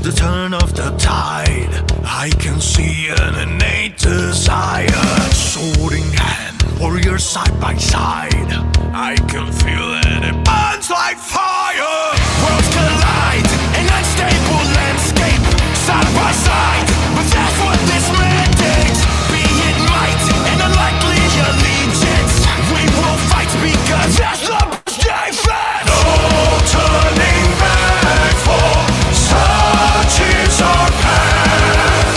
the turn of the tide, I can see an innate desire. Sword in hand, warriors side by side, I can feel it, it burns like fire. Worlds collide, an unstable landscape, side by side, but that's what this mandates. Be it might, and unlikely allegiance, we will fight because that's the defense. No turning back, for such is our path.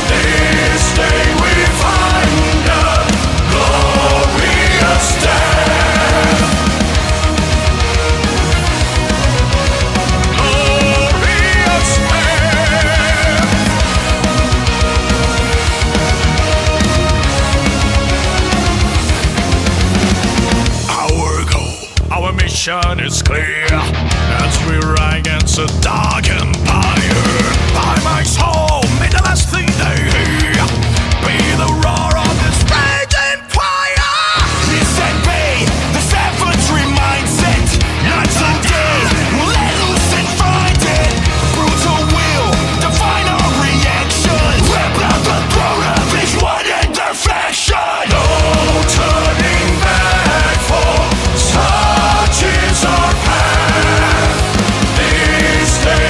This day we find a glorious death. Glorious death. Our goal, our mission is clear, as we ride against a dark empire. By my soul, may the last thing they hear be the roar of this raging fire. Listen, be the savagery mindset. Not today, we'll let loose and find it. Brutal will define our reaction. Rip out the throat of each one in defection. No turning back, for such is our path. This day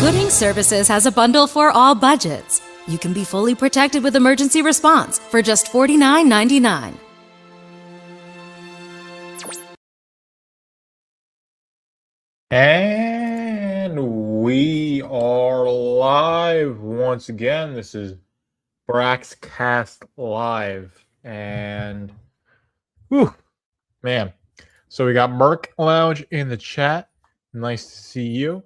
Footing Services has a bundle for all budgets. You can be fully protected with emergency response for just $49.99. And we are live once again. This is Braxcast Live. And, whew, man. So we got Merc Lounge in the chat. Nice to see you.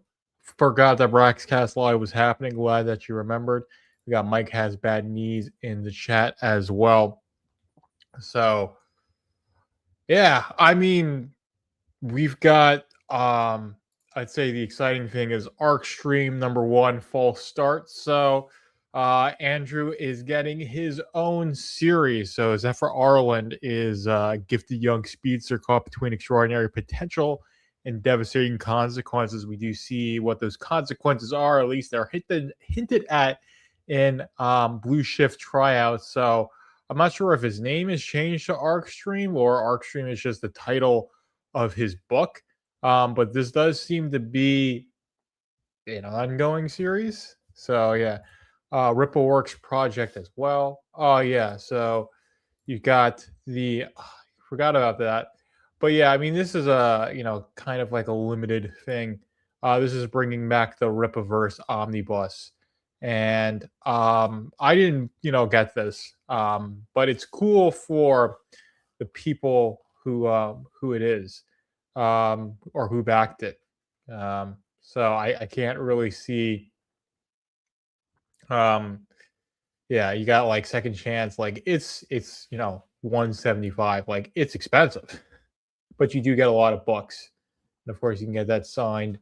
Forgot that Braxcast Live was happening. Glad that you remembered. We got Mike Has Bad Knees in the chat as well. So, yeah, I mean, we've got I'd say the exciting thing is Arcstream #1 false start. So Andrew is getting his own series. So Zephyr Arland is gifted young speedster caught between extraordinary potential and devastating consequences. We do see what those consequences are. At least they're hinted at in Blue Shift tryouts. So I'm not sure if his name is changed to Arcstream or Arcstream is just the title of his book. But this does seem to be an ongoing series. So yeah, Rippleworks project as well. Oh yeah, so you got the forgot about that. But yeah, I mean this is a kind of like a limited thing. This is bringing back the Rippaverse omnibus, and I didn't get this, but it's cool for the people who it is, or who backed it. So I can't really see. Yeah, you got like Second Chance. Like it's 175. Like it's expensive, but you do get a lot of books, and of course you can get that signed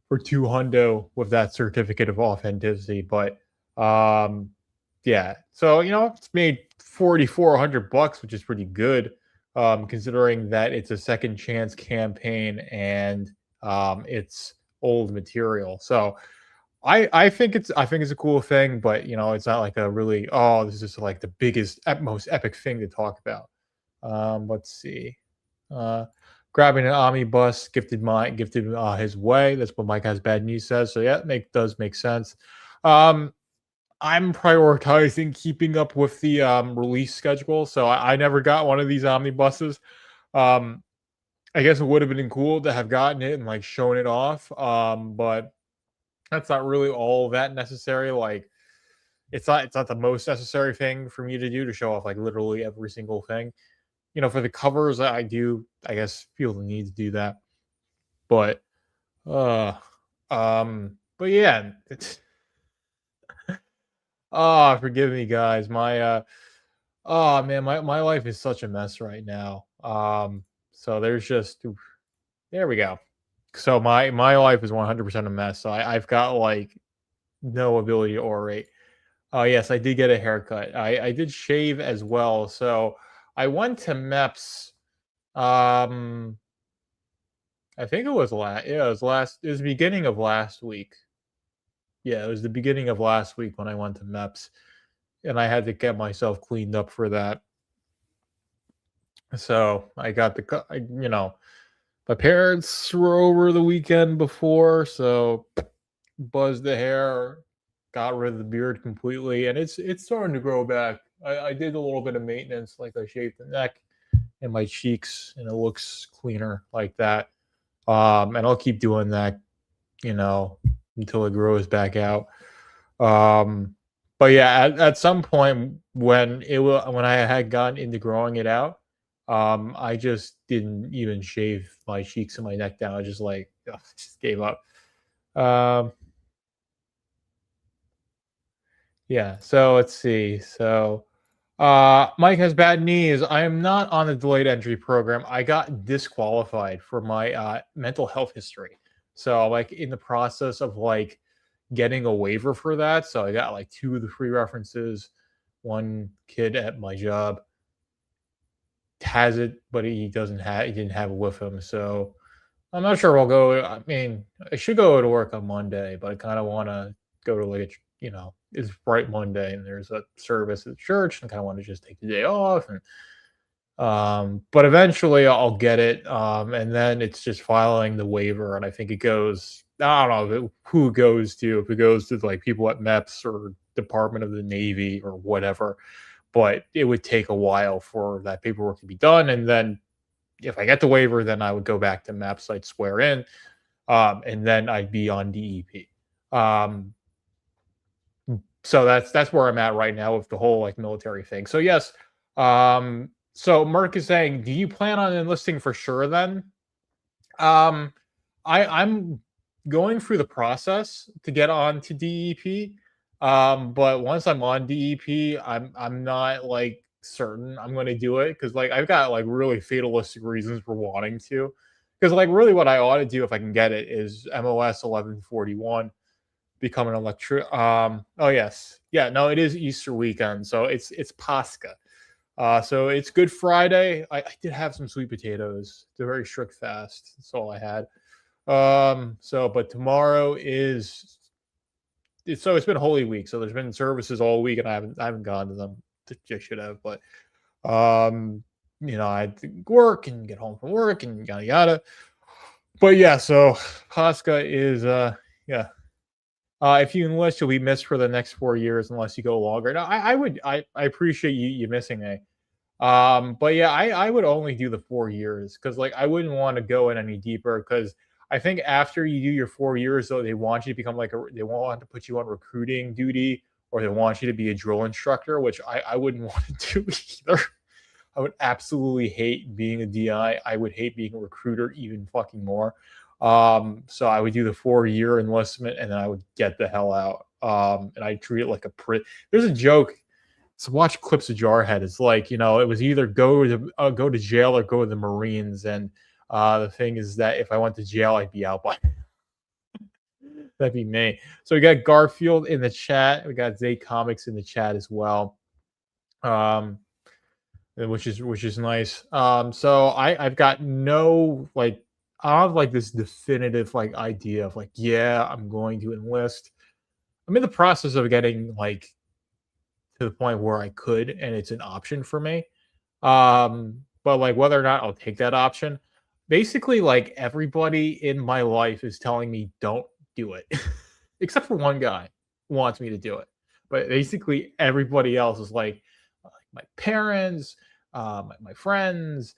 for $200 with that certificate of authenticity. But yeah, so it's made $4,400, which is pretty good, considering that it's a Second Chance campaign and it's old material. So I think it's a cool thing, but it's not like a really this is like the biggest most epic thing to talk about. Let's see. Grabbing an omnibus gifted his way. That's what Mike Has Bad News says. So yeah, does make sense. I'm prioritizing keeping up with the release schedule. So I never got one of these omnibuses. I guess it would have been cool to have gotten it and like shown it off. But that's not really all that necessary. Like it's not the most necessary thing for me to do to show off like literally every single thing. For the covers, I guess feel the need to do that. But but yeah, it's forgive me guys. My oh man, my life is such a mess right now. So there's just there we go. So my life is 100% a mess. So I've got like no ability to orate. Oh yes, I did get a haircut. I did shave as well. So I went to MEPS. I think it was it was the beginning of last week. Yeah, it was the beginning of last week when I went to MEPS, and I had to get myself cleaned up for that. So I got my parents were over the weekend before, so buzzed the hair, got rid of the beard completely, and it's starting to grow back. I did a little bit of maintenance, like I shaved the neck and my cheeks, and it looks cleaner like that. And I'll keep doing that, until it grows back out. But yeah, at some point when I had gotten into growing it out, I just didn't even shave my cheeks and my neck down. I just just gave up. Yeah, so let's see. So Mike Has Bad Knees. I am not on the delayed entry program. I got disqualified for my mental health history. So I'm like in the process of like getting a waiver for that. So I got like 2 of the 3 references. One kid at my job has it, but he didn't have it with him. So I'm not sure I'll go. I mean, I should go to work on Monday, but I kind of want to go to like it's bright Monday and there's a service at the church, and I kind of want to just take the day off. And But eventually I'll get it. And then it's just filing the waiver. And I think it goes, I don't know who it goes to, if it goes to like people at MEPS or Department of the Navy or whatever. But it would take a while for that paperwork to be done. And then if I get the waiver, then I would go back to MEPS, I'd swear in, and then I'd be on DEP. So that's where I'm at right now with the whole like military thing. So yes, so Merck is saying, do you plan on enlisting for sure then? I'm going through the process to get on to DEP. But once I'm on DEP, I'm not like certain I'm going to do it because like I've got like really fatalistic reasons for wanting to. Because like really what I ought to do if I can get it is MOS 1141, become an electric. Oh yes, yeah. No, it is Easter weekend, so it's Pascha. So it's Good Friday. I did have some sweet potatoes. It's a very strict fast. That's all I had. So but tomorrow is so it's been Holy Week. So there's been services all week, and I haven't gone to them. I should have, but I had to work and get home from work and yada yada. But yeah, so Pascha is yeah. If you enlist, you'll be missed for the next 4 years unless you go longer. Now, I appreciate you missing me. But yeah, I would only do the 4 years because like I wouldn't want to go in any deeper because I think after you do your 4 years, though, they want you to become they want to put you on recruiting duty or they want you to be a drill instructor, which I wouldn't want to do either. I would absolutely hate being a DI. I would hate being a recruiter even fucking more. So I would do the 4-year enlistment and then I would get the hell out. And I treat it like there's a joke. So watch clips of Jarhead. It's like, it was either go to jail or go to the Marines. And the thing is that if I went to jail, I'd be out by that'd be me. So we got Garfield in the chat. We got Zay Comics in the chat as well. Which is nice. So I've got no like I have like this definitive like idea of like, yeah, I'm going to enlist. I'm in the process of getting like to the point where I could and it's an option for me. But like whether or not I'll take that option, basically like everybody in my life is telling me don't do it. Except for one guy who wants me to do it. But basically everybody else is like my parents, my friends.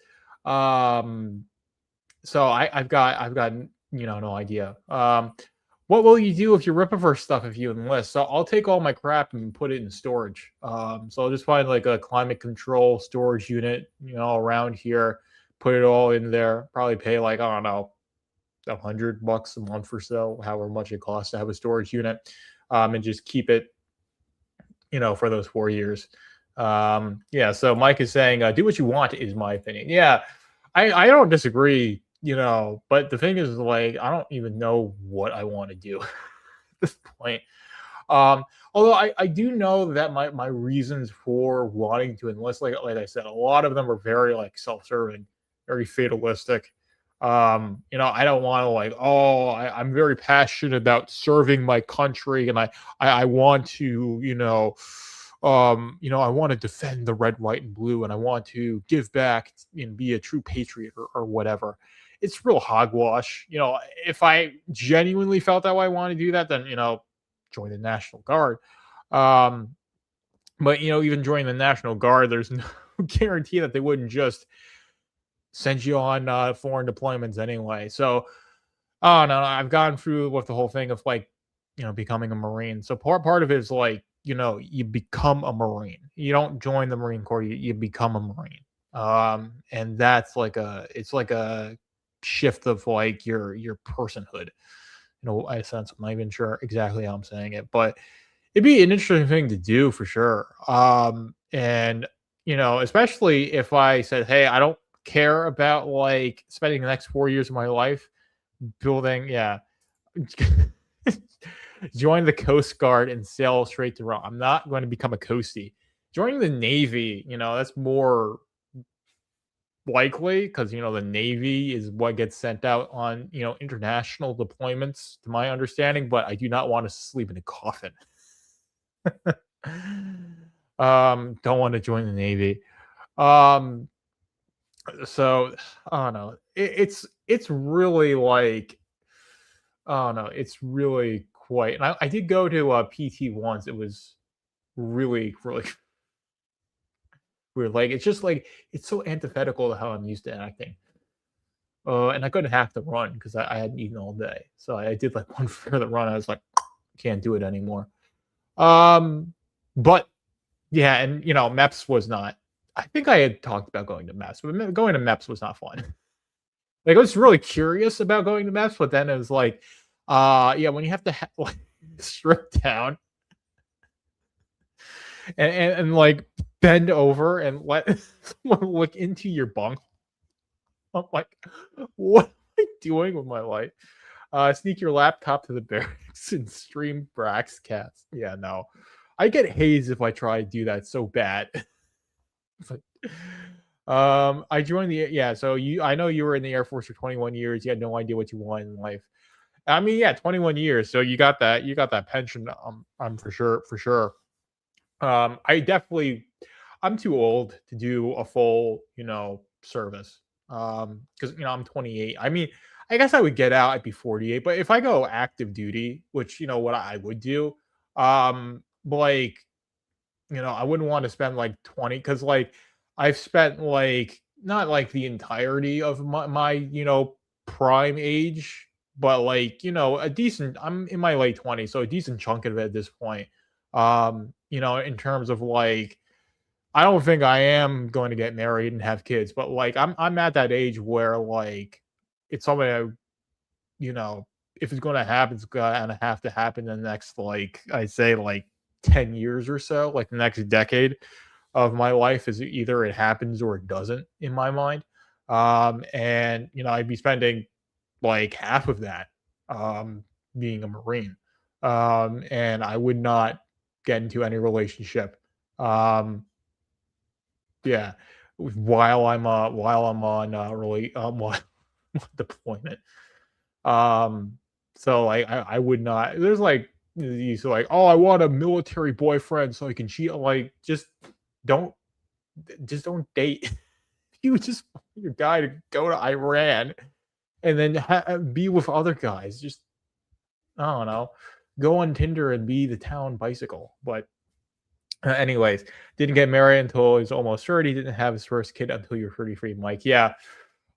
So I've got no idea. What will you do if you're ripping for stuff if you enlist? So I'll take all my crap and put it in storage. So I'll just find like a climate control storage unit, around here, put it all in there. Probably pay like I don't know, $100 a month or so, however much it costs to have a storage unit, and just keep it, for those 4 years. Yeah. So Mike is saying, do what you want is my opinion. Yeah, I don't disagree. But the thing is, like, I don't even know what I want to do at this point. Although I do know that my reasons for wanting to enlist, like I said, a lot of them are very like self-serving, very fatalistic. I don't want to like, I'm very passionate about serving my country, and I want to, I want to defend the red, white, and blue, and I want to give back and be a true patriot or whatever. It's real hogwash. If I genuinely felt that way, I want to do that, then, join the National Guard. But, even joining the National Guard, there's no guarantee that they wouldn't just send you on foreign deployments anyway. So, oh, no, I've gone through with the whole thing of like, becoming a Marine. So part of it is like, you become a Marine. You don't join the Marine Corps, you become a Marine. And that's like it's like a shift of like your personhood. I sense I'm not even sure exactly how I'm saying it, but it'd be an interesting thing to do for sure. And especially if I said, hey, I don't care about like spending the next 4 years of my life building, join the Coast Guard and sail straight to Rome. I'm not going to become a coastie. Joining the Navy, that's more likely because the Navy is what gets sent out on international deployments, to my understanding. But I do not want to sleep in a coffin. Don't want to join the Navy. So I don't know. It's really like, oh no, it's really quite. And I did go to PT once. It was really weird. Like it's just like it's so antithetical to how I'm used to acting. And I couldn't hack the run because I hadn't eaten all day. So I did like one further run. I was like, can't do it anymore. But yeah, and MEPS was not. I think I had talked about going to MEPS, but going to MEPS was not fun. Like I was really curious about going to MEPS, but then it was like, yeah, when you have to like strip down and like bend over and let someone look into your bunk. I'm like, what am I doing with my life? Sneak your laptop to the barracks and stream Braxcast. Yeah, no. I get hazed if I try to do that so bad. But, I joined the so I know you were in the Air Force for 21 years. You had no idea what you wanted in life. I mean, yeah, 21 years. So you got that pension. I'm for sure. I'm too old to do a full, service. Because I'm 28. I mean, I guess I would get out. I'd be 48. But if I go active duty, which what I would do, like I wouldn't want to spend like 20 because like I've spent like not like the entirety of my prime age, but like a decent. I'm in my late 20s, so a decent chunk of it at this point. In terms of like I don't think I am going to get married and have kids, but like I'm at that age where like it's something if it's going to happen, it's going to have to happen in the next like I'd say like 10 years or so, like the next decade of my life is either it happens or it doesn't in my mind. And I'd be spending like half of that being a Marine. And I would not get into any relationship. Um, yeah, while I'm on really deployment. Um, so like I would not. There's like these like, oh, I want a military boyfriend so I can cheat. Like don't just don't date. You just want your guy to go to Iran and then be with other guys. Just I don't know, go on Tinder and be the town bicycle. But anyways, didn't get married until he was almost 30. Didn't have his first kid until you're 33, Mike. Yeah.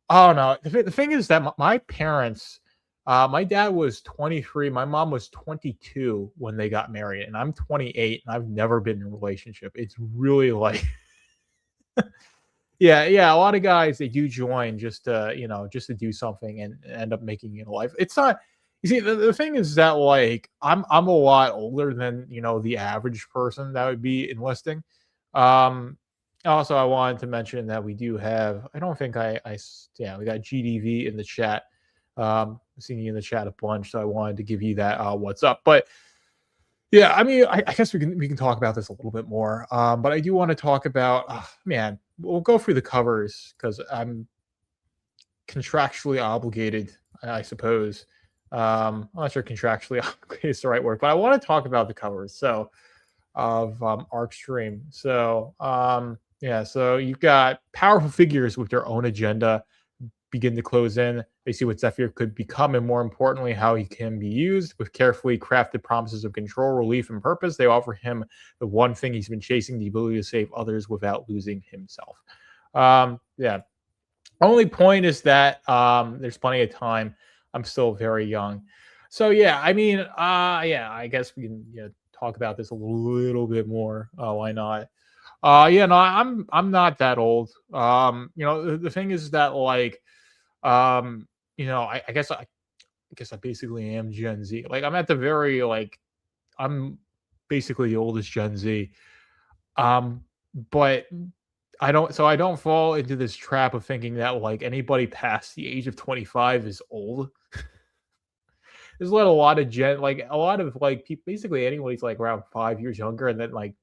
Oh no. The thing is that my parents, my dad was 23, my mom was 22 when they got married, and I'm 28, and I've never been in a relationship. It's really like, yeah. A lot of guys they do join just to just to do something and end up making it a life. It's not. You see, the thing is that like I'm a lot older than the average person that would be enlisting. Um, Also, I wanted to mention that we do have. I don't think yeah, we got GDV in the chat. Seeing you in the chat a bunch, so I wanted to give you that what's up. But yeah, I mean, I guess we can talk about this a little bit more. But I do want to talk about man. We'll go through the covers because I'm contractually obligated, I suppose. I'm not sure contractually obligated is the right word, but I want to talk about the covers. So of Arcstream. So yeah, so you've got powerful figures with their own agenda begin to close in. They see what Zephyr could become, and more importantly, how he can be used. With carefully crafted promises of control, relief, and purpose, they offer him the one thing he's been chasing: the ability to save others without losing himself. Yeah. Only point is that there's plenty of time. I'm still very young. So yeah, I mean, yeah, I guess we can talk about this a little bit more. Why not? Yeah, no, I'm not that old. The thing is that like, I guess I basically am Gen Z. Like I'm at the very like, I'm basically the oldest Gen Z. But I don't fall into this trap of thinking that like anybody past the age of 25 is old. There's a lot of people, basically anybody's like around 5 years younger and then like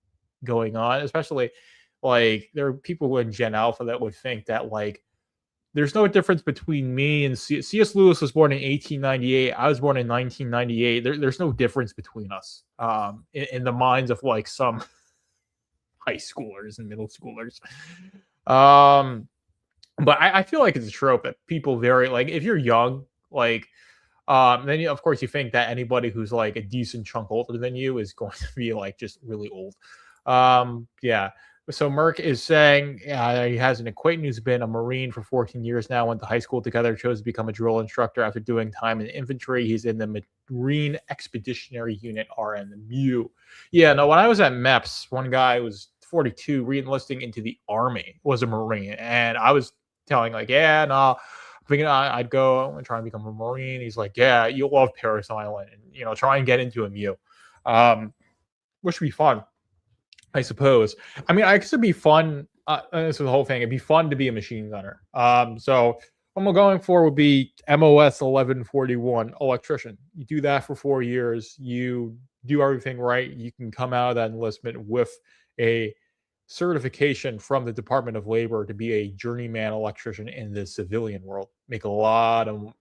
going on, especially like there are people in Gen Alpha that would think that like there's no difference between me and C.S. Lewis was born in 1898. I was born in 1998. There's no difference between us in the minds of like some high schoolers and middle schoolers. But I feel like it's a trope that people very like if you're young, like then of course you think that anybody who's like a decent chunk older than you is going to be like just really old. Yeah. So Merck is saying he has an acquaintance who's been a Marine for 14 years now, went to high school together, chose to become a drill instructor after doing time in infantry. He's in the Marine Expeditionary Unit RN, the MEU. Yeah, no, when I was at MEPS, one guy was 42, re-enlisting into the Army, was a Marine. And I was telling, like, yeah, no, thinking I'd go and try and become a Marine. He's like, yeah, you'll love Paris Island, and try and get into a MEU, which would be fun, I suppose. I mean, I guess it'd be fun. This is the whole thing. It'd be fun to be a machine gunner. So what I'm going for would be MOS 1141 electrician. You do that for 4 years. You do everything right. You can come out of that enlistment with a certification from the Department of Labor to be a journeyman electrician in the civilian world. Make a lot of,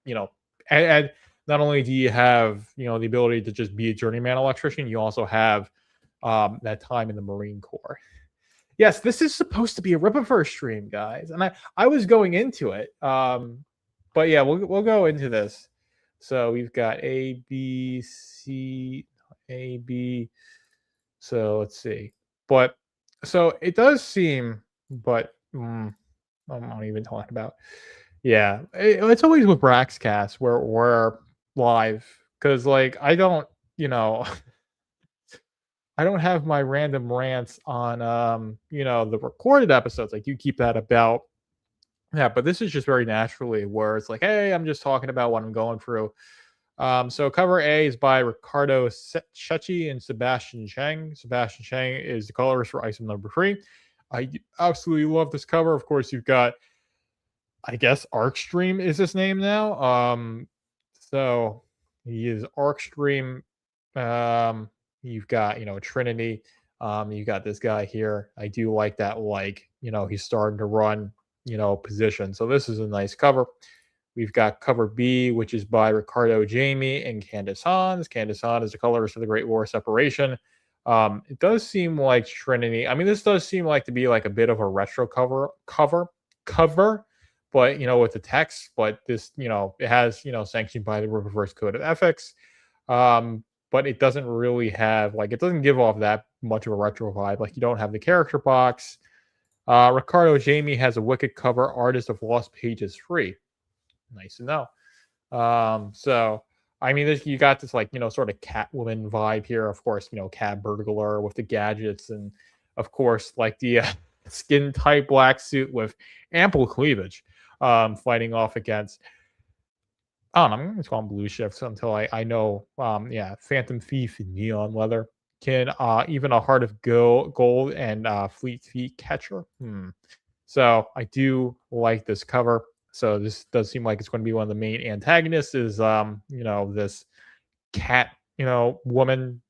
and not only do you have, the ability to just be a journeyman electrician, you also have that time in the Marine Corps. Yes, this is supposed to be a Rippaverse stream, guys, and I was going into it, but yeah, we'll go into this. So we've got A, B, C, A, B. So let's see, but so it does seem, but I'm not even talking about. Yeah, it's always with Braxcast where we're live because like I don't, I don't have my random rants on the recorded episodes. I do keep that about. Yeah, but this is just very naturally where it's like, hey, I'm just talking about what I'm going through. So cover A is by Ricardo Chechi and Sebastian Cheng. Sebastian Cheng is the colorist for Item number 3. I absolutely love this cover. Of course, you've got, I guess, Arcstream is his name now. So he is Arcstream. You've got, Trinity. You've got this guy here. I do like that, like, he's starting to run, position. So this is a nice cover. We've got cover B, which is by Ricardo Jamie and Candace Hans. Candace Hans is the colorist of the Great War Separation. It does seem like Trinity. I mean, this does seem like to be like a bit of a retro cover, but with the text. But this, it has, sanctioned by the Rippaverse Code of Ethics. But it doesn't really have it doesn't give off that much of a retro vibe. Like you don't have the character box. Ricardo Jamie has a wicked cover, Artist of Lost Pages 3. Nice to know. So I mean, you got this sort of Catwoman vibe here. Of course, cat burglar with the gadgets, and of course, like the skin tight black suit with ample cleavage, fighting off against. I don't know, I'm going to call them blue shifts until I know. Phantom Thief in neon leather. Can even a Heart of Gold and Fleet Feet Catcher. So I do like this cover. So this does seem like it's going to be one of the main antagonists. Is this cat woman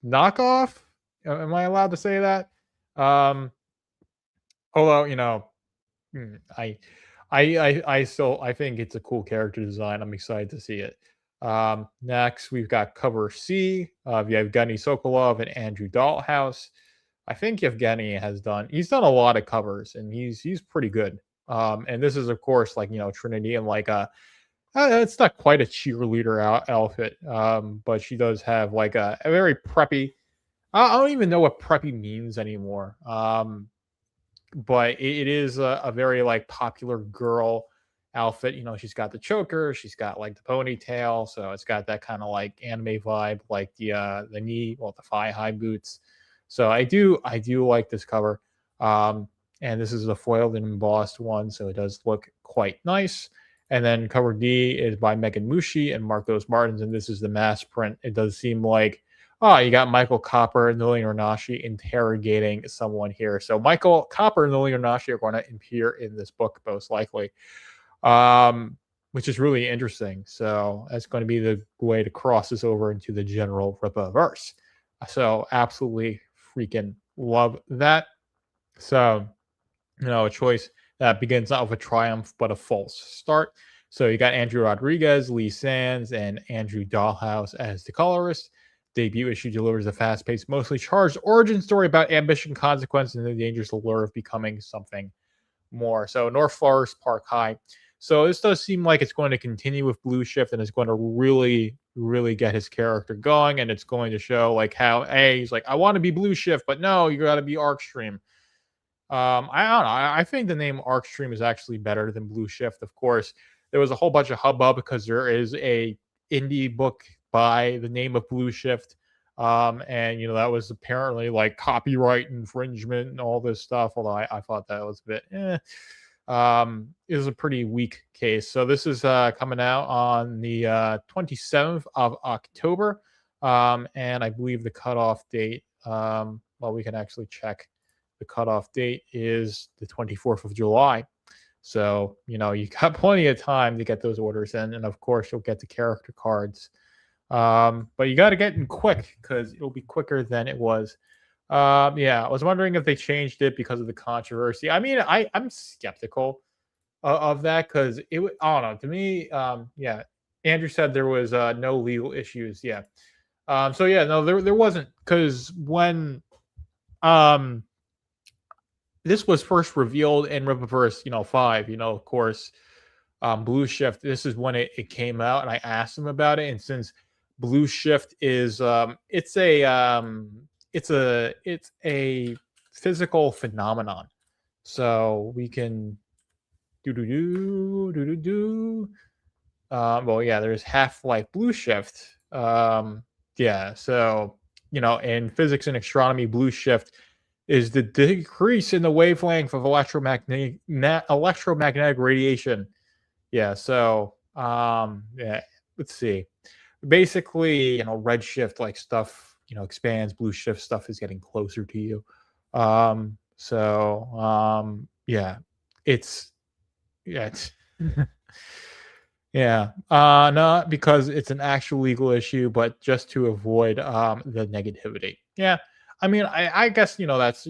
knockoff? Am I allowed to say that? Although I still think it's a cool character design. I'm excited to see it. Next, we've got cover C of Yevgeny Sokolov and Andrew Dalthouse. I think Yevgeny he's done a lot of covers, and he's pretty good. And this is, of course, Trinity and it's not quite a cheerleader outfit, but she does have a very preppy. I don't even know what preppy means anymore. But it is a very popular girl outfit. She's got the choker, she's got the ponytail, so it's got that kind of anime vibe, the knee, the thigh high boots. So I do like this cover. And this is a foiled and embossed one, so it does look quite nice. And then cover D is by Megan Mushi and Marcos Martins, and this is the mass print. It does seem like, you got Michael Copper and Lily Ornashi interrogating someone here. So Michael Copper and Lily Ornashi are going to appear in this book, most likely, which is really interesting. So that's going to be the way to cross this over into the general Rippaverse. So absolutely freaking love that. So, a choice that begins not with a triumph, but a false start. So you got Andrew Rodriguez, Lee Sands, and Andrew Dahlhaus as the colorist. Debut issue delivers a fast-paced, mostly charged origin story about ambition, consequence, and the dangerous allure of becoming something more. So North Forest Park High. So this does seem like it's going to continue with Blue Shift, and it's going to really, really get his character going, and it's going to show like how he's like, I want to be Blue Shift, but no, you got to be Arcstream. I don't know. I think the name Arcstream is actually better than Blue Shift. Of course, there was a whole bunch of hubbub because there is a indie book by the name of Blue Shift. And that was apparently like copyright infringement and all this stuff. Although I thought that was a bit, it was a pretty weak case. So this is coming out on the 27th of October. And I believe the cutoff date, well, we can actually check. The cutoff date is the 24th of July. So, you got plenty of time to get those orders in. And of course, you'll get the character cards. But you got to get in quick because it'll be quicker than it was. I was wondering if they changed it because of the controversy. I mean, I'm skeptical of that because I don't know. To me, Andrew said there was no legal issues. Yeah. No, there wasn't, because when this was first revealed in Rippaverse, 5, of course, Blue Shift, this is when it came out, and I asked him about it. And since Blue Shift is it's a physical phenomenon, so we can there's Half-Life Blue Shift. So in physics and astronomy, Blue Shift is the decrease in the wavelength of electromagnetic radiation. Let's see. Basically, redshift like stuff, expands. Blue shift stuff is getting closer to you. It's not because it's an actual legal issue, but just to avoid the negativity. I mean, I guess that's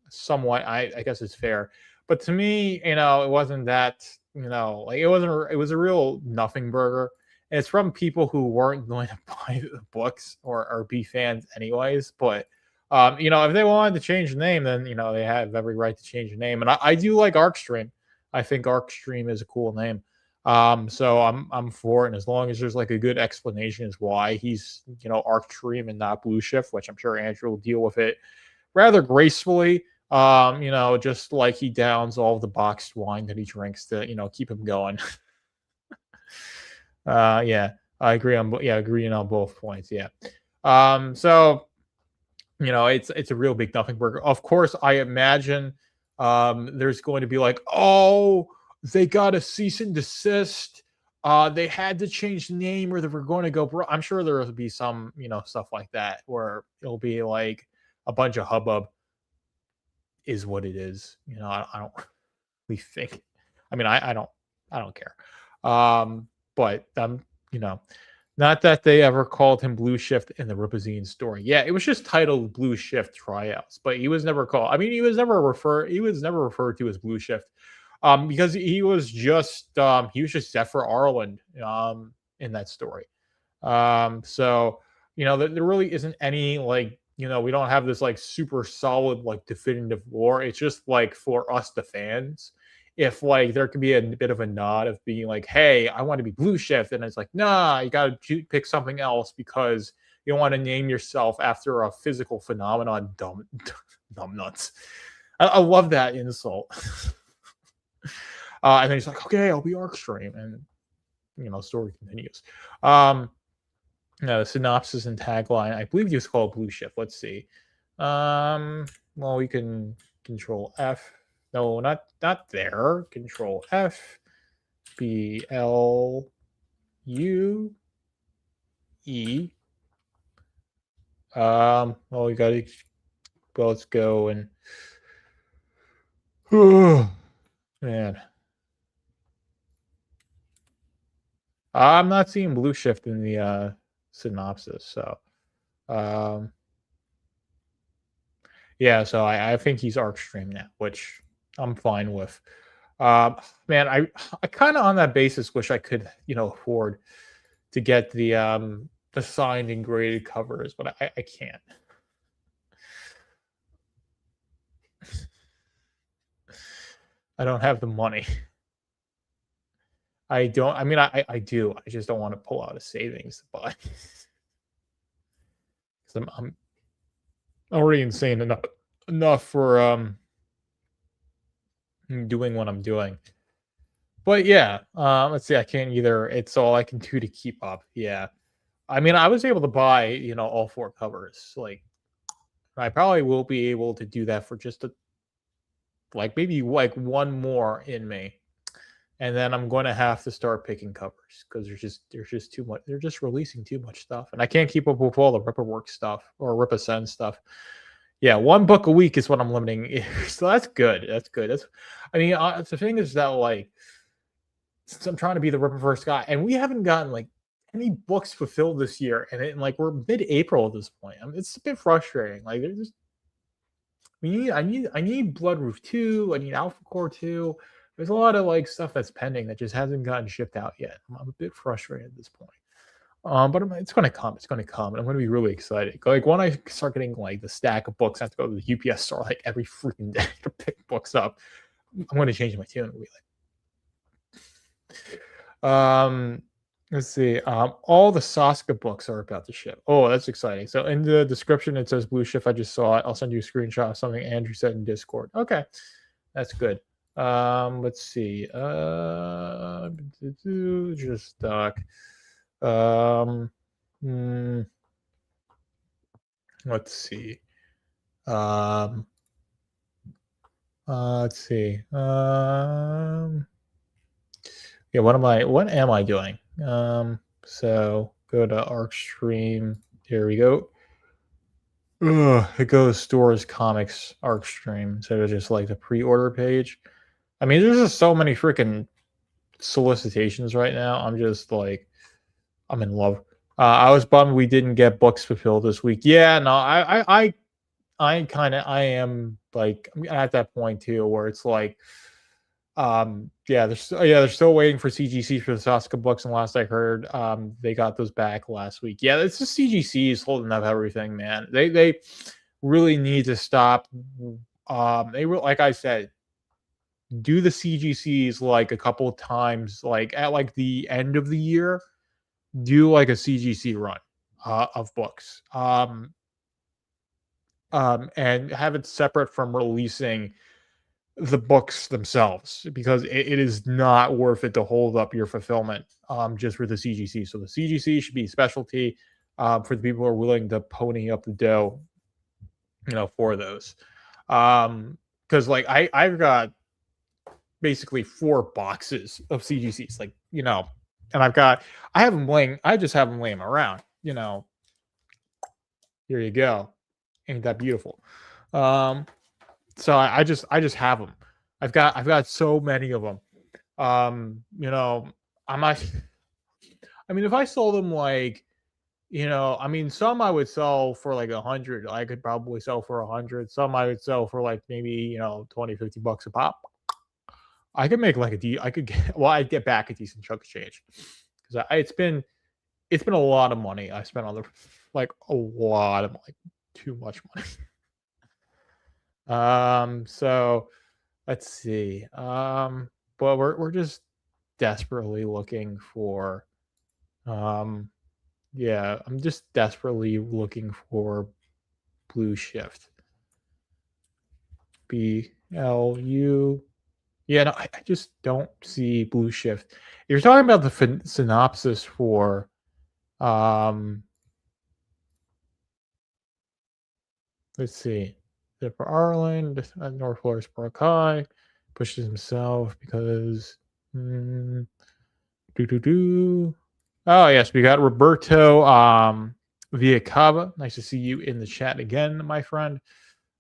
somewhat. I guess it's fair, but to me, it wasn't that. Like it was a real nothing burger. And it's from people who weren't going to buy the books or be fans anyways. But if they wanted to change the name, then they have every right to change the name. And I do like Arcstream. I think Arcstream is a cool name. So I'm for it, and as long as there's like a good explanation as why he's Arcstream and not Blue Shift, which I'm sure Andrew will deal with it rather gracefully. Just like he downs all the boxed wine that he drinks to keep him going. I agree on agreeing on both points. It's a real big nothing burger. Of course, I imagine there's going to be like, oh, they got a cease and desist. They had to change the name, or they were going to go. I'm sure there will be some, stuff like that, where it'll be like a bunch of hubbub. Is what it is. I don't really think. I mean, I don't care. But not that they ever called him Blue Shift in the Ripazine story. Yeah, it was just titled Blue Shift Tryouts, but he was never called. I mean, he was never referred to as Blue Shift, because he was just Zephyr Arland in that story. There really isn't any like we don't have this like super solid like definitive lore. It's just like for us the fans. If like there could be a bit of a nod of being like, hey, I want to be Blue Shift, and it's like, nah, you got to pick something else because you don't want to name yourself after a physical phenomenon. Dumb nuts. I love that insult. And then he's like, okay, I'll be Arcstream, and story continues. The synopsis and tagline, I believe it's called Blue Shift. Let's see. Well, we can Control F. No, not there. Control F. BLUE. Well, we got to. Well, let's go and. Man. I'm not seeing Blue Shift in the synopsis, so. So I think he's Arcstream now, which I'm fine with. Man, I kind of on that basis wish I could, afford to get the signed and graded covers, but I can't. I don't have the money. I don't. I mean, I do. I just don't want to pull out a savings to buy. Because I'm already insane enough for doing what I'm doing. But yeah, let's see. I can't either. It's all I can do to keep up. Yeah. I mean, I was able to buy, all 4 covers. Like, I probably will be able to do that for just maybe like one more in May, and then I'm going to have to start picking covers because there's just too much. They're just releasing too much stuff, and I can't keep up with all the Ripperwork stuff or Ripasend stuff. Yeah, 1 book a week is what I'm limiting. So that's good. That's good. I mean, the thing is that since I'm trying to be the Ripperverse guy, and we haven't gotten any books fulfilled this year, and we're mid-April at this point. I mean, it's a bit frustrating. Like, there's just I need Bloodroof 2. I need Alpha Core 2. There's a lot of stuff that's pending that just hasn't gotten shipped out yet. I'm a bit frustrated at this point. But it's going to come. It's going to come, and I'm going to be really excited. Like, when I start getting the stack of books, I have to go to the UPS store every freaking day to pick books up. I'm going to change my tune. Let's see. All the Saska books are about to ship. Oh, that's exciting. So in the description it says Blue Shift. I just saw it. I'll send you a screenshot of something Andrew said in Discord. Okay, that's good. Let's see. Just stock. Let's see. Let's see. Yeah, what am I doing? So go to Arcstream. Here we go. It goes stores, comics, Arcstream. So it's just the pre-order page. I mean, there's just so many freaking solicitations right now. I'm just I'm in love. I was bummed we didn't get books fulfilled this week. Yeah, no, I am I'm at that point too where it's they're still waiting for CGC for the Saska books, and last I heard, they got those back last week. Yeah, it's just CGC is holding up everything, man. They really need to stop. Like I said, do the CGCs a couple of times, at the end of the year, do a CGC run of books, and have it separate from releasing the books themselves, because it is not worth it to hold up your fulfillment just for the CGC. So the CGC should be specialty for the people who are willing to pony up the dough, for those. Because I've got basically 4 boxes of CGCs, and I have them laying. I just have them laying around. Here you go. Ain't that beautiful? So I just have them. I've got so many of them. I'm not. I mean, if I sold them some I would sell for 100. I could probably sell for 100. Some I would sell for maybe 20, $50 a pop. I could make I'd get back a decent chunk of change, because it's been a lot of money I spent on a lot of too much money. So let's see. But we're just desperately looking for I'm just desperately looking for Blue Shift. BLU. Yeah, no, I just don't see Blue Shift. You're talking about the synopsis for let's see. For Ireland, North Flores High pushes himself because Oh yes, we got Roberto Villacava. Nice to see you in the chat again, my friend.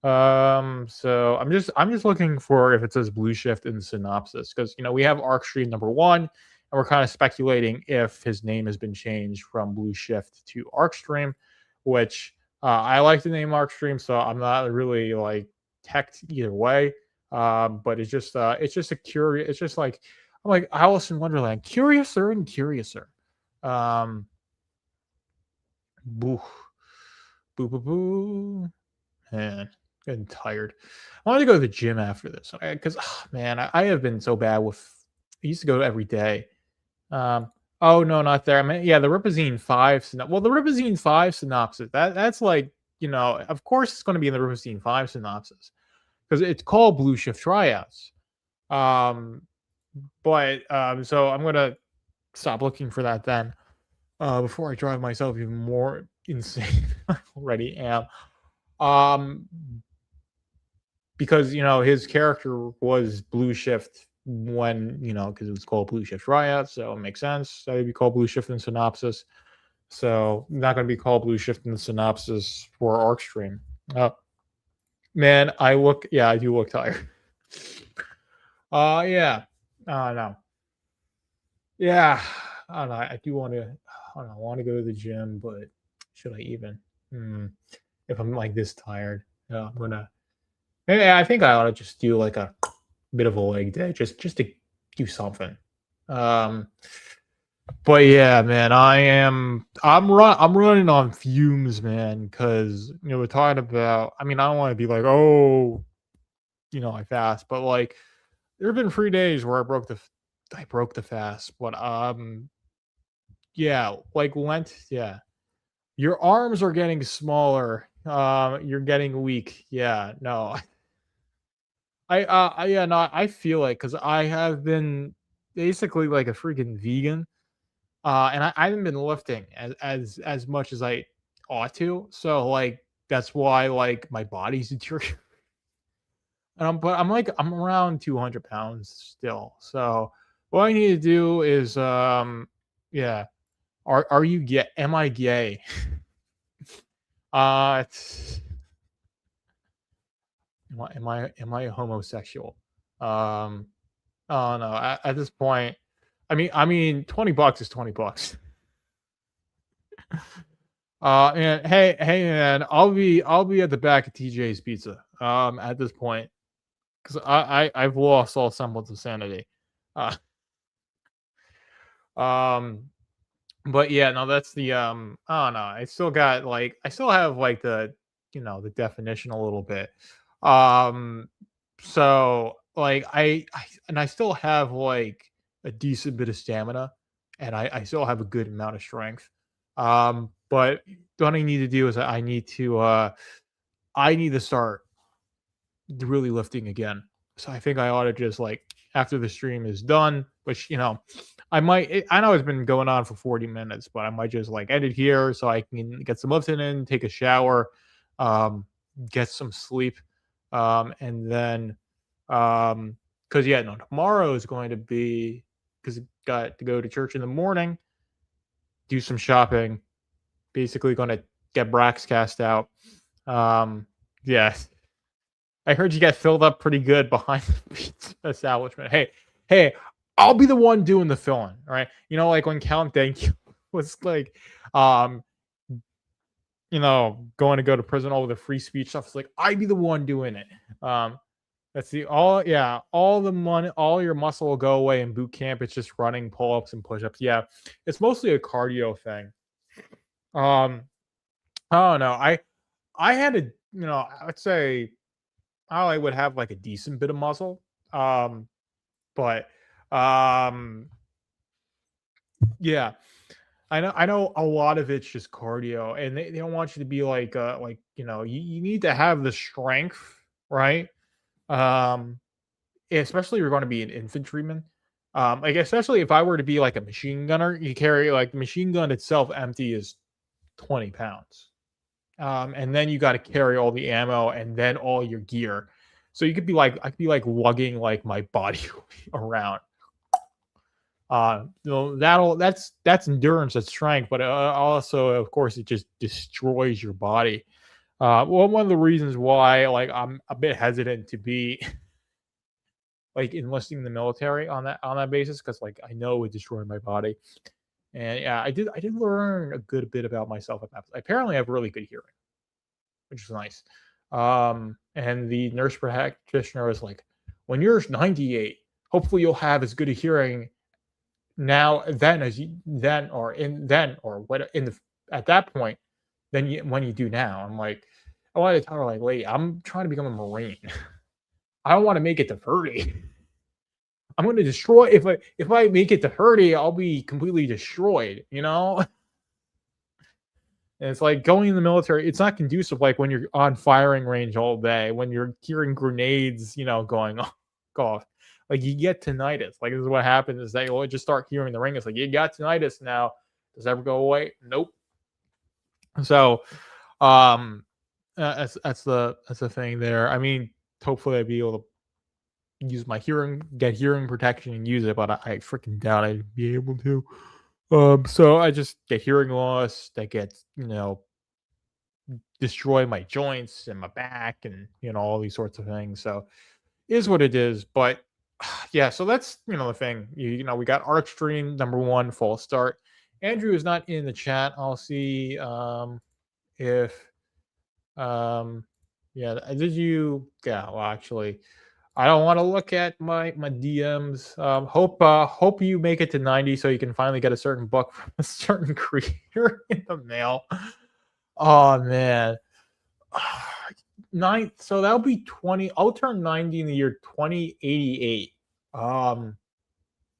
So I'm just looking for if it says Blue Shift in the synopsis, because we have Arcstream #1, and we're kind of speculating if his name has been changed from Blue Shift to Arcstream, which I like the name Arcstream, so I'm not really teched either way. But it's just a curious. It's just I'm like Alice in Wonderland, curiouser and curiouser. Boo, boo, boo, boo, man. Getting tired. I want to go to the gym after this because, man, I have been so bad with. I used to go every day. Oh no, not there. I mean, yeah, the Ripazine 5. Well, the Ripazine 5 synopsis. That's like, of course it's going to be in the Ripazine 5 synopsis because it's called Blue Shift Tryouts. Um, but so I'm gonna stop looking for that then. Before I drive myself even more insane I already am. Um, because his character was Blue Shift when because it was called Blue Shift Riot, so it makes sense that it'd be called Blue Shift in synopsis. So not going to be called Blue Shift in the synopsis for Arcstream. Man, I do look tired. Yeah, no, yeah, I don't know. I do want to. I don't know. I want to go to the gym, but should I even? If I'm like this tired, I'm gonna. Yeah, I think I ought to just do like a bit of a leg day, just to do something. But yeah, man, I'm running on fumes, man, because we're talking about. I mean, I don't want to be like, oh, I fast, but like there have been 3 days where I broke the fast, but yeah, like Lent, yeah. Your arms are getting smaller. You're getting weak. Yeah, no. Yeah, no, I feel like because I have been basically like a freaking vegan, and I haven't been lifting as much as I ought to. So like that's why like my body's deteriorating. But I'm around 200 pounds still. So what I need to do is yeah. Are you gay? Am I gay? It's, am I a homosexual? Um, oh no. At this point, I mean, $20 is $20. And hey, man, I'll be at the back of TJ's Pizza. At this point, because I've lost all semblance of sanity. Uh, um, but yeah, no, that's the I don't know. I still have like the definition a little bit. Um, so like I still have like a decent bit of stamina, and I still have a good amount of strength. But what I need to do is I need to start really lifting again. So I think I ought to just like after the stream is done, which I know it's been going on for 40 minutes, but I might just like end it here so I can get some lifting in, take a shower, um, get some sleep, and then because yeah, no, tomorrow is going to be because got to go to church in the morning, do some shopping, basically going to get Braxcast out. Yeah, I heard you got filled up pretty good behind the pizza establishment. Hey, I'll be the one doing the filling. All right, like when Count Dankula was like, um, going to go to prison all the free speech stuff. It's like I'd be the one doing it. That's all the money, all your muscle will go away in boot camp. It's just running pull ups and push ups. Yeah, it's mostly a cardio thing. I don't know. I had a I would say I would have like a decent bit of muscle. But yeah, I know a lot of it's just cardio, and they don't want you to be like you need to have the strength, right? Um, especially if you're going to be an infantryman. Like especially if I were to be like a machine gunner, you carry like the machine gun itself empty is 20 pounds. And then you got to carry all the ammo and then all your gear. So I could be like lugging like my body around. That's endurance, that's strength, but also of course it just destroys your body. Well, one of the reasons why like I'm a bit hesitant to be like enlisting in the military on that basis because like I know it would destroy my body. And yeah, I did learn a good bit about myself. Apparently, I have really good hearing, which is nice. And the nurse practitioner was like, when you're 98, hopefully you'll have as good a hearing now then as you then or in then or what in the at that point than when you do now. I'm like, I wanted to tell her like, "Lady, I'm trying to become a Marine. I don't want to make it to 30. I'm going to destroy if I make it to 30, I'll be completely destroyed, you know?" And it's like going in the military, it's not conducive like when you're on firing range all day, when you're hearing grenades, going off. Like you get tinnitus. Like this is what happens is that you'll just start hearing the ring. It's like you got tinnitus now. Does it ever go away? Nope. So um that's the thing there. I mean, hopefully I'd be able to use my get hearing protection and use it, but I freaking doubt I'd be able to. So I just get hearing loss that gets, destroy my joints and my back and all these sorts of things. So is what it is. But yeah, so that's the thing. We got Arcstream #1 false start. Andrew is not in the chat. I'll see if yeah, did you well actually I don't want to look at my DMs. Hope you make it to 90 so you can finally get a certain book from a certain creator in the mail. Oh man. So that'll be 20. I'll turn 90 in the year 2088.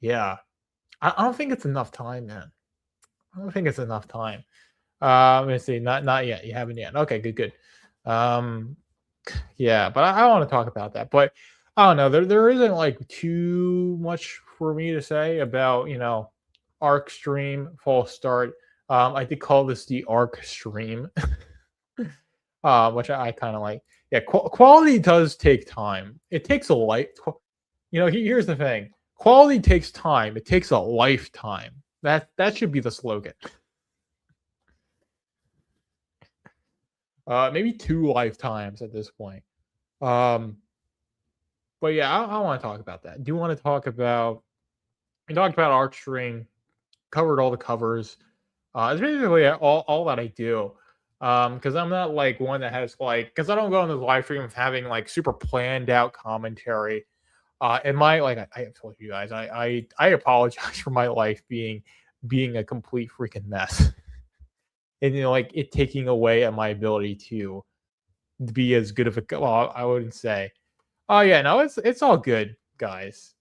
Yeah. I don't think it's enough time, man. I don't think it's enough time. Let me see. Not yet. You haven't yet. Okay, good. Yeah, but I want to talk about that. But I don't know. There isn't like too much for me to say about Arcstream false start. I did call this the Arcstream, which I kind of like. Yeah, quality does take time. It takes a life. Here's the thing. Quality takes time. It takes a lifetime. That should be the slogan. Maybe 2 lifetimes at this point. But yeah, I want to talk about that. Do you want to talk about? We talked about Arcstream, covered all the covers. It's basically all that I do. Because I'm not like one that has because I don't go on this live stream of having like super planned out commentary. And my I have told you guys, I apologize for my life being a complete freaking mess. And like it taking away at my ability to be as good of a well, I wouldn't say. Oh yeah, no, it's all good, guys.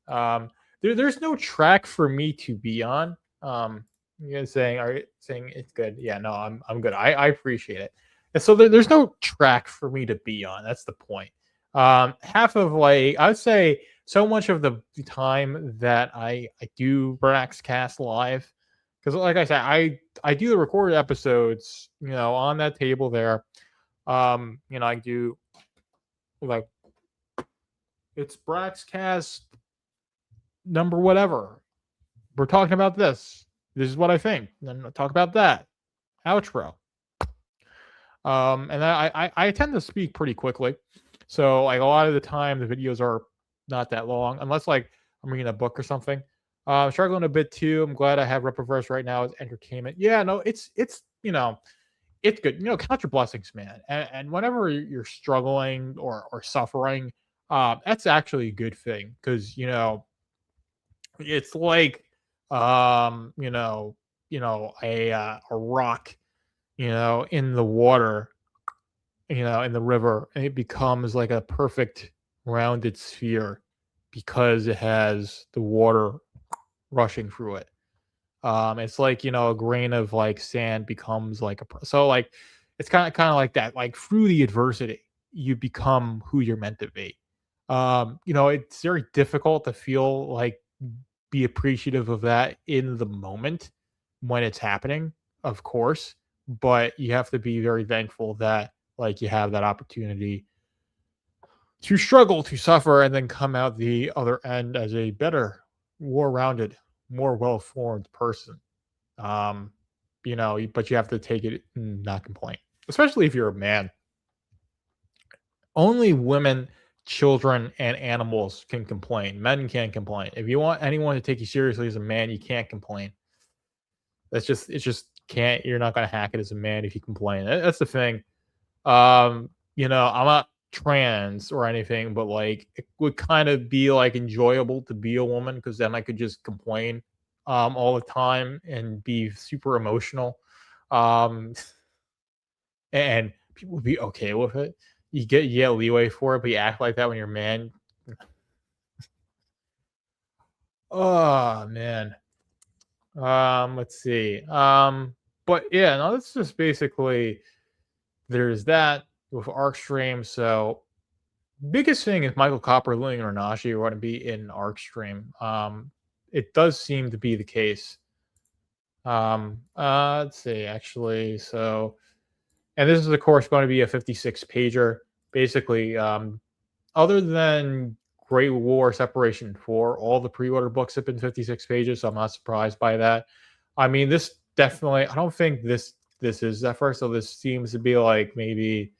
There's no track for me to be on. You guys are you saying it's good? Yeah, no, I'm good. I appreciate it. And so there's no track for me to be on. That's the point. Half of I would say so much of the time that I do Braxcast live, because like I said, I do the recorded episodes, on that table there. I do like it's Braxcast number whatever. We're talking about this. This is what I think. Then I'll talk about that. Outro. And I tend to speak pretty quickly. So like a lot of the time the videos are not that long, unless like I'm reading a book or something. I'm struggling a bit too. I'm glad I have Reproverse right now as entertainment. Yeah, no, it's it's good. Count your blessings, man. And whenever you're struggling or suffering, that's actually a good thing because it's like a rock, in the water, in the river, and it becomes like a perfect rounded sphere because it has the water rushing through it. It's like a grain of like sand becomes like so like it's kind of like that. Like through the adversity, you become who you're meant to be. It's very difficult to feel like be appreciative of that in the moment when it's happening, of course, but you have to be very thankful that like you have that opportunity to struggle, to suffer, and then come out the other end as a better, more rounded, more well-formed person. But you have to take it and not complain, especially if you're a man. Only women, children, and animals can complain. Men can't complain. If you want anyone to take you seriously as a man, you can't complain. It's just can't. You're not gonna hack it as a man if you complain. That's the thing. I'm not trans or anything, but like it would kind of be like enjoyable to be a woman because then I could just complain all the time and be super emotional. And people would be okay with it. You get leeway for it, but you act like that when you're a man. Oh man. Let's see. But yeah, no, that's just basically there's that with Arcstream. So biggest thing is Michael Copper, Lillian Renashi are going to be in Arcstream. It does seem to be the case. Let's see, actually. So, and this is of course going to be a 56 pager. Basically, other than Great War Separation 4, all the pre-order books have been 56 pages, so I'm not surprised by that. I mean, this definitely, I don't think this is that first, so this seems to be like maybe,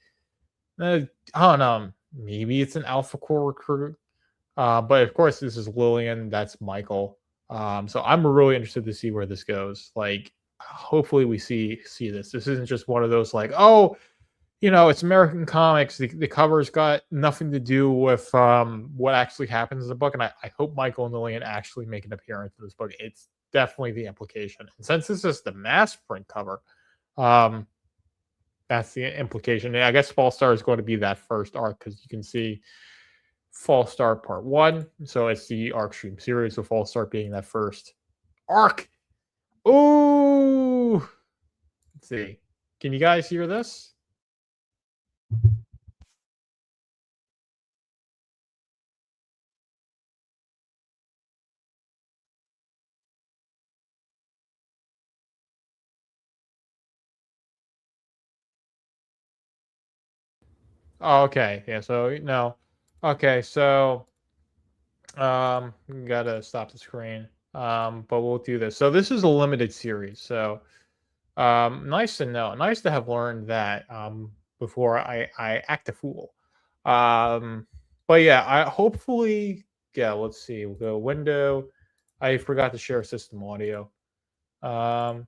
I don't know, maybe it's an Alpha Core recruit. But of course, this is Lillian, that's Michael. So I'm really interested to see where this goes. Like, hopefully we see this. This isn't just one of those like, oh, it's American comics. The cover's got nothing to do with what actually happens in the book. And I hope Michael and Lillian actually make an appearance in this book. It's definitely the implication. And since this is the mass print cover, that's the implication. And I guess Fall Star is going to be that first arc because you can see Fall Star Part 1. So it's the Arcstream series, with Fall Star being that first arc. Ooh! Let's see. Can you guys hear this? Oh, okay. Yeah, so no. Okay, so gotta stop the screen. But we'll do this. So this is a limited series. So nice to know. Nice to have learned that before I act a fool. But yeah, I hopefully, yeah, let's see. We'll go window. I forgot to share system audio. Um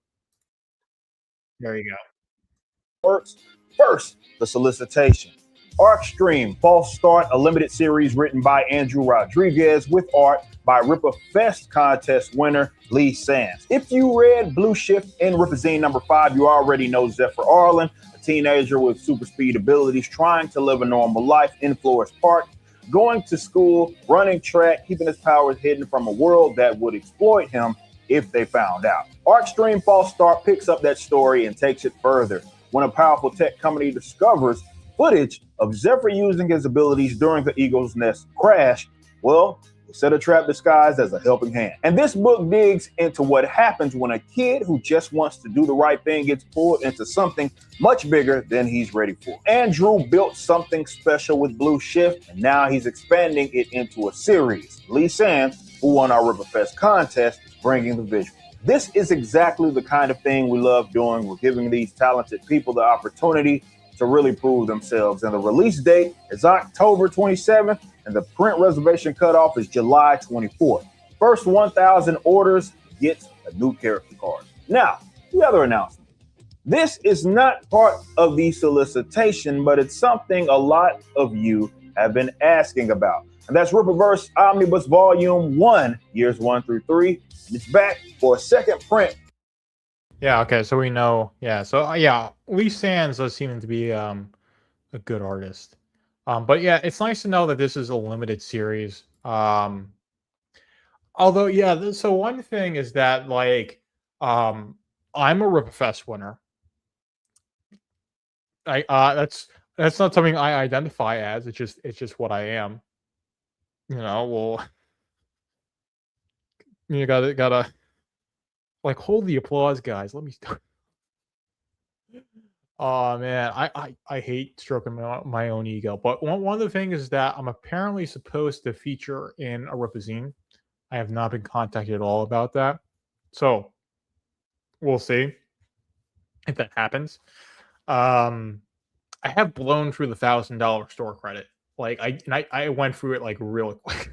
there you go. Works. First, the solicitation. Arcstream, False Start, a limited series written by Andrew Rodriguez with art by Ripper Fest contest winner Lee Sands. If you read Blue Shift in Ripazine number 5, you already know Zephyr Arlen, a teenager with super speed abilities trying to live a normal life in Flores Park, going to school, running track, keeping his powers hidden from a world that would exploit him if they found out. Arcstream False Start picks up that story and takes it further. When a powerful tech company discovers footage of Zephyr using his abilities during the Eagle's Nest crash, well, they set a trap disguised as a helping hand. And this book digs into what happens when a kid who just wants to do the right thing gets pulled into something much bigger than he's ready for. Andrew built something special with Blue Shift, and now he's expanding it into a series. Lee Sands, who won our Riverfest contest, bringing the visual. This is exactly the kind of thing we love doing. We're giving these talented people the opportunity to really prove themselves. And the release date is October 27th, and the print reservation cutoff is July 24th. First 1,000 orders gets a new character card. Now, the other announcement. This is not part of the solicitation, but it's something a lot of you have been asking about. And that's Rippaverse Omnibus Volume 1, Years 1 through 3. And it's back for a second print. Yeah, okay, so we know. Yeah, so yeah, Lee Sands does seem to be a good artist. But yeah, it's nice to know that this is a limited series. Although, yeah, so one thing is that, like, I'm a Ripperfest winner. That's not something I identify as. It's just what I am. Well, you gotta like hold the applause, guys. Let me start. Oh man, I hate stroking my own ego. But one of the things is that I'm apparently supposed to feature in a Ripazine. I have not been contacted at all about that. So we'll see if that happens. I have blown through the $1,000 store credit. Like I went through it like really quick.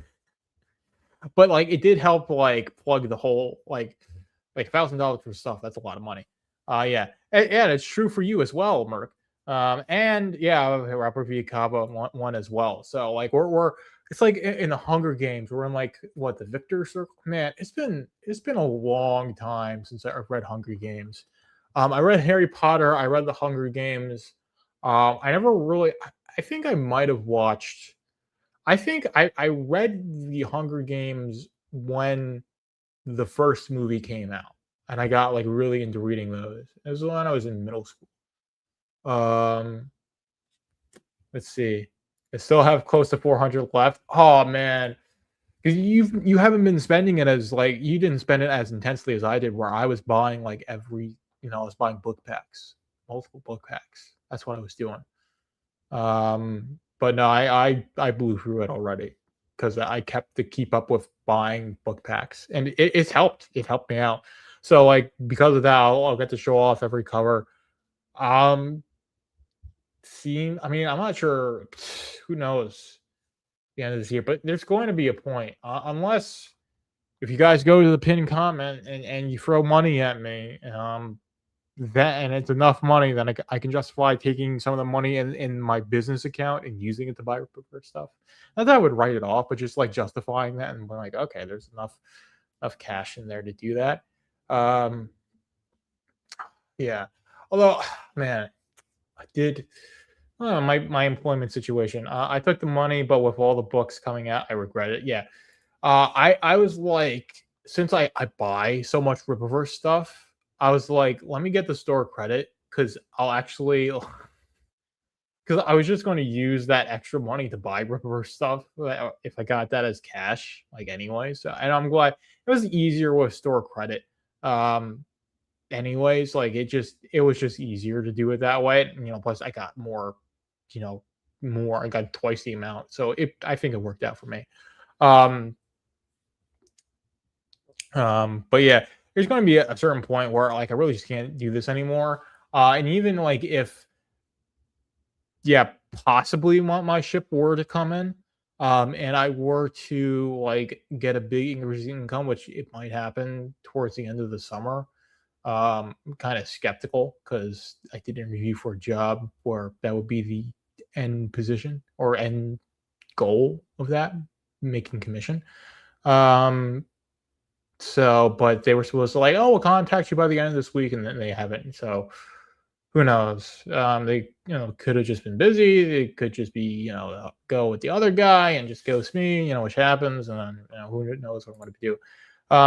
But like it did help like plug the whole like $1,000 for stuff. That's a lot of money. Yeah, and it's true for you as well, Merc. And yeah, Rapper V Kaba one as well. So like we're it's like in the Hunger Games. We're in like what, the Victor Circle. Man, it's been a long time since I've read Hunger Games. I read Harry Potter. I read the Hunger Games. I never really. I think I might have watched. I think I read the Hunger Games when the first movie came out, and I got like really into reading those. It was when I was in middle school. Um, let's see. I still have close to 400 left. Oh man, because you haven't been spending it as like you didn't spend it as intensely as I did, where I was buying like I was buying book packs, multiple book packs. That's what I was doing. But no, I blew through it already because I kept to keep up with buying book packs, and it's helped. It helped me out. So like because of that, I'll get to show off every cover. Um, seeing, I mean, I'm not sure. Who knows the end of this year? But there's going to be a point, unless if you guys go to the pin comment and you throw money at me, that and it's enough money, then I can justify taking some of the money in my business account and using it to buy prepared stuff. Not that I would write it off, but just like justifying that and being like, okay, there's enough cash in there to do that. Um, yeah. Although, man, I did my employment situation. I took the money, but with all the books coming out, I regret it. Yeah. I was like, since I buy so much Rippaverse stuff, I was like, let me get the store credit because I'll actually because I was just going to use that extra money to buy Rippaverse stuff if I got that as cash, like anyway. So and I'm glad it was easier with store credit. Um, anyways, like it was just easier to do it that way. And, plus I got more, you know, more. I got twice the amount, so I think it worked out for me. Um, but yeah, there's going to be a certain point where like I really just can't do this anymore. And even like if yeah, possibly want my ship were to come in, and I were to like get a big increase in income, which it might happen towards the end of the summer. I'm kind of skeptical because I did an interview for a job where that would be the end position or end goal of that, making commission. Um, so, but they were supposed to like, oh, we'll contact you by the end of this week, and then they haven't. So, who knows? They could have just been busy. They could just be go with the other guy and just ghost me. Which happens, and then who knows what I'm going to do.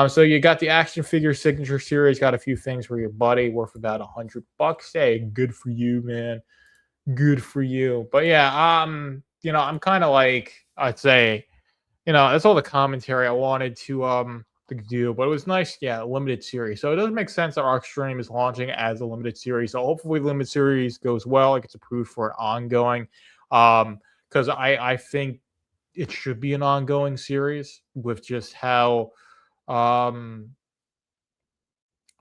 So you got the action figure signature series. Got a few things for your buddy, worth about $100. Hey, good for you, man. Good for you. But yeah, I'm kind of like I'd say that's all the commentary I wanted to do, but it was nice, yeah, limited series. So it doesn't make sense that Arcstream is launching as a limited series. So hopefully the limited series goes well, it gets approved for an ongoing. Because I think it should be an ongoing series with just how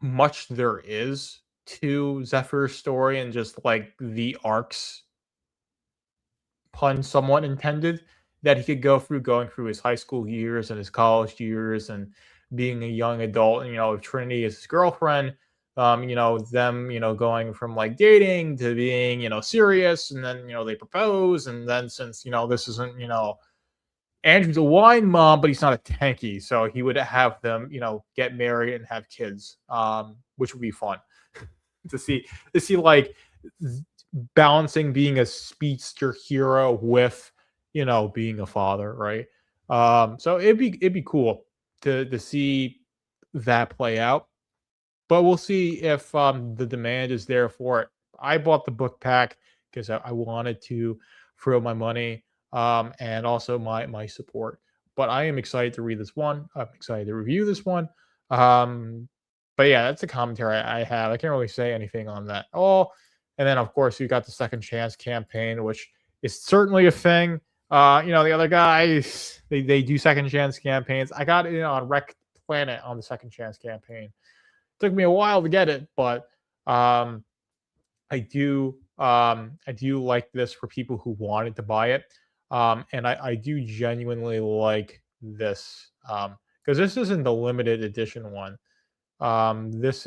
much there is to Zephyr's story and just like the arcs, pun somewhat intended, that he could go through going through his high school years and his college years and being a young adult. And, if Trinity is his girlfriend, them, going from like dating to being, serious, and then, they propose. And then since, this isn't, Andrew's a wine mom, but he's not a tanky. So he would have them, get married and have kids, which would be fun to see like balancing being a speedster hero with being a father, right? So it'd be cool to see that play out, but we'll see if the demand is there for it. I bought the book pack because I wanted to throw my money and also my support, but I am excited to read this one. I'm excited to review this one. But yeah, that's the commentary I have. I can't really say anything on that. And then, of course, you got the Second Chance campaign, which is certainly a thing. The other guys, they do Second Chance campaigns. I got it on Wreck Planet on the Second Chance campaign. Took me a while to get it, but I do like this for people who wanted to buy it. And I do genuinely like this because this isn't the limited edition one. This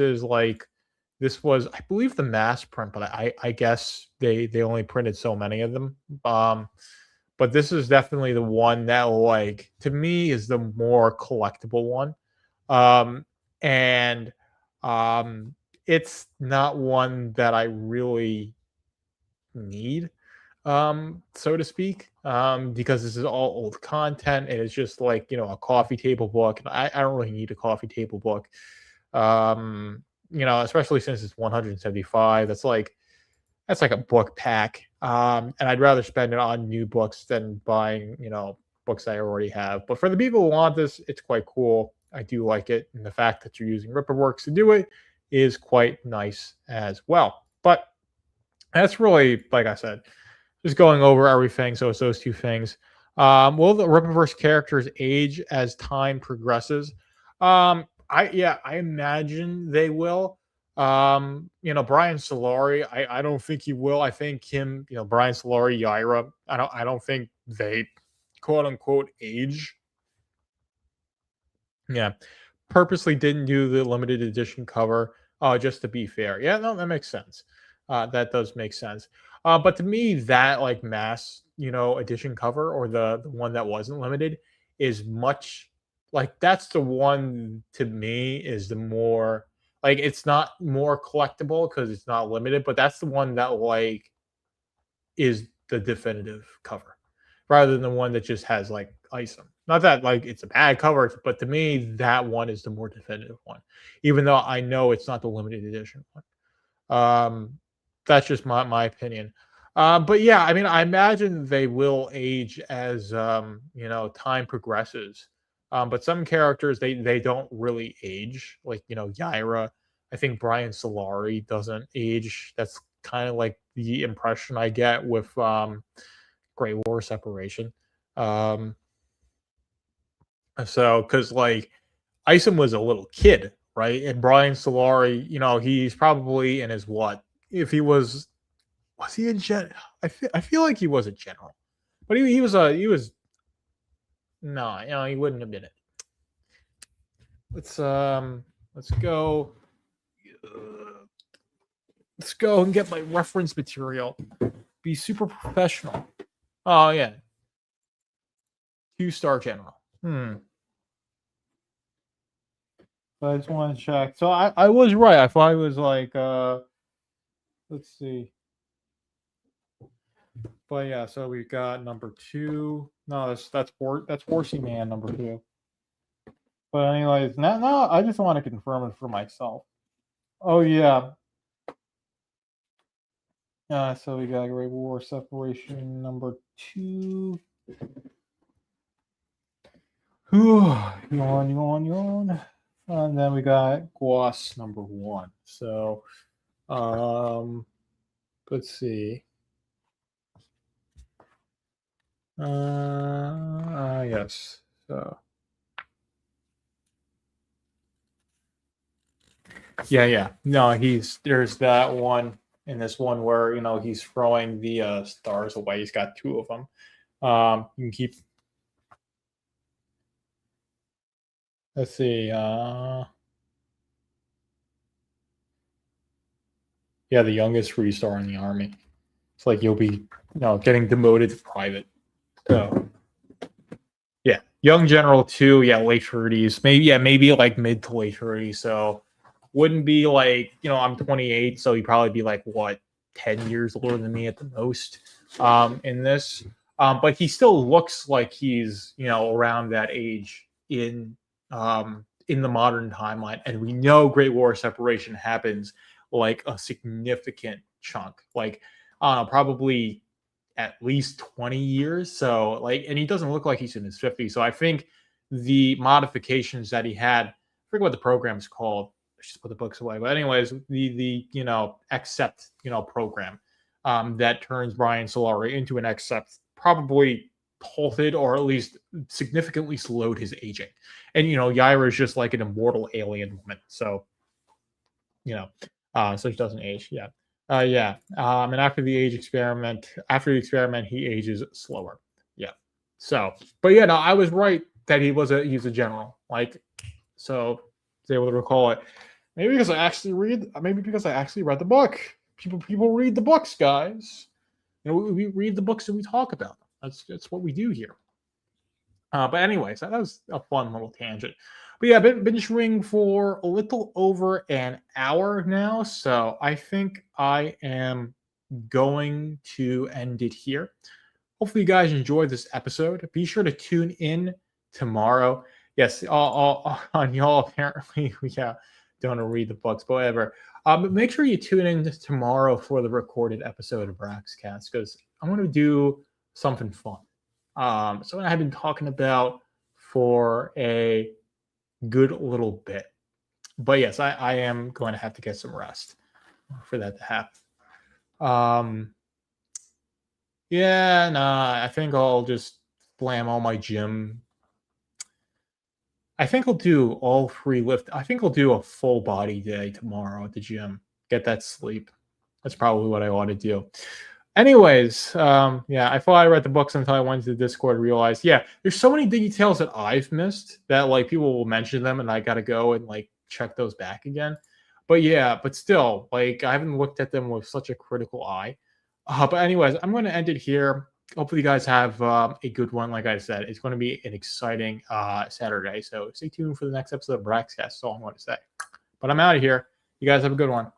was, I believe, the mass print, but I guess they only printed so many of them. But this is definitely the one that, like, to me, is the more collectible one. And it's not one that I really need, so to speak, because this is all old content and it's just like, a coffee table book. And I don't really need a coffee table book. Especially since it's 175. That's like a book pack. And I'd rather spend it on new books than buying, books I already have. But for the people who want this, it's quite cool. I do like it. And the fact that you're using Ripperworks to do it is quite nice as well. But that's really, like I said, just going over everything. So it's those two things. Will the Rippaverse characters age as time progresses? I imagine they will. Brian Solari, I don't think he will. I think him, Brian Solari, Yaira, I don't think they quote unquote age. Yeah. Purposely didn't do the limited edition cover, just to be fair. Yeah, no, that makes sense. That does make sense. But to me, that like mass, edition cover or the one that wasn't limited is much like that's the one to me is the more like it's not more collectible because it's not limited, but that's the one that like is the definitive cover rather than the one that just has like item. Not that like it's a bad cover, but to me, that one is the more definitive one, even though I know it's not the limited edition one. That's just my opinion. But yeah, I mean, I imagine they will age as time progresses. But some characters they don't really age, like Yaira. I think Brian Solari doesn't age. That's kind of like the impression I get with Great War Separation. Um, so because like Isom was a little kid, right? And Brian Solari, he's probably in his what? If he was he a gen? I feel like he was a general, but he was no, he wouldn't have been it. Let's go. Let's go and get my reference material. Be super professional. Oh yeah, 2-star general. But I just want to check. So I was right. I thought it was like let's see. But yeah, so we've got number 2. No, that's Horsey Man number 2. But anyways, now I just want to confirm it for myself. Oh yeah. So we got Great War Separation number 2. Yawn. And then we got Gloss number 1. So let's see. Yes. So yeah. No, there's that one in this one where he's throwing the stars away. He's got 2 of them. You can keep. Let's see. Yeah, the youngest 3-star in the army. It's like you'll be, getting demoted to private. So, yeah, young general 2. Yeah, late 30s. Maybe like mid to late 30s. So, wouldn't be like I'm 28, so he'd probably be like what 10 years older than me at the most. In this, but he still looks like he's around that age in the modern timeline, and we know Great War Separation happens like a significant chunk, like probably at least 20 years. So like, and he doesn't look like he's in his 50s. So I think the modifications that he had, I forget what the program's called. I just put the books away. But anyways, the accept program that turns Brian Solari into an accept probably halted or at least significantly slowed his aging. And Yaira is just like an immortal alien woman. So so she doesn't age. Yeah. And after the experiment, he ages slower. Yeah. So, but yeah, no, I was right that he's a general. Like, so I was able to recall it. Maybe because I actually read the book. People read the books, guys. We read the books and we talk about them. That's what we do here. But anyways, that was a fun little tangent. But yeah, been streaming for a little over an hour now, so I think I am going to end it here. Hopefully you guys enjoyed this episode. Be sure to tune in tomorrow. Yes, on y'all apparently don't read the books, but whatever. But make sure you tune in tomorrow for the recorded episode of Braxcast, because I'm going to do something fun. Something I've been talking about for a good little bit. But yes, I am going to have to get some rest for that to happen. Yeah, nah, I think I'll just slam all my gym. I think I'll do all 3 lift. I think I'll do a full body day tomorrow at the gym. Get that sleep. That's probably what I ought to do. Anyways, yeah, I thought I read the books until I went to the Discord and realized, yeah, there's so many details that I've missed that like people will mention them and I got to go and like check those back again. But yeah, but still, like I haven't looked at them with such a critical eye. But anyways, I'm going to end it here. Hopefully you guys have a good one. Like I said, it's going to be an exciting Saturday. So stay tuned for the next episode of Braxcast. That's all I want to say. But I'm out of here. You guys have a good one.